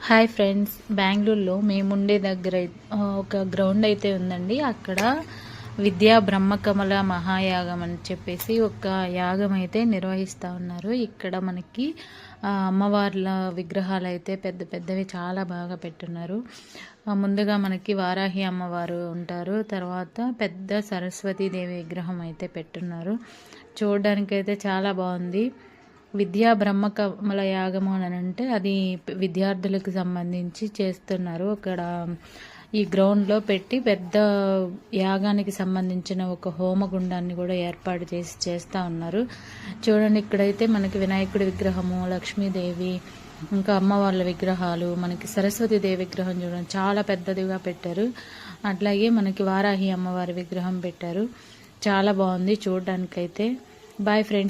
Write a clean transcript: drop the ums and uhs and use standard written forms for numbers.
Hi friends, బెంగళూరులో మేముండే దగ్గర ఒక గ్రౌండ్ అయితే ఉందండి. అక్కడ విద్యా బ్రహ్మకమల మహాయాగం అని చెప్పేసి ఒక యాగం అయితే నిర్వహిస్తూ ఉన్నారు. ఇక్కడ మనకి అమ్మవార్ల విగ్రహాలు అయితే పెద్ద పెద్దవి చాలా బాగా పెట్టున్నారు. ముందుగా మనకి వారాహి అమ్మవారు ఉంటారు, తర్వాత పెద్ద సరస్వతీదేవి విగ్రహం అయితే పెట్టున్నారు. చూడడానికైతే చాలా బాగుంది. విద్యా బ్రహ్మకమల యాగము అని అంటే అది విద్యార్థులకు సంబంధించి చేస్తున్నారు. అక్కడ ఈ గ్రౌండ్లో పెట్టి పెద్ద యాగానికి సంబంధించిన ఒక హోమగుండాన్ని కూడా ఏర్పాటు చేస్తూ ఉన్నారు. చూడండి, ఇక్కడైతే మనకి వినాయకుడి విగ్రహము, లక్ష్మీదేవి, ఇంకా అమ్మవార్ల విగ్రహాలు, మనకి సరస్వతీదేవి విగ్రహం చూడండి చాలా పెద్దదిగా పెట్టారు. అట్లాగే మనకి వారాహి అమ్మవారి విగ్రహం పెట్టారు. చాలా బాగుంది చూడడానికైతే. Bye friends.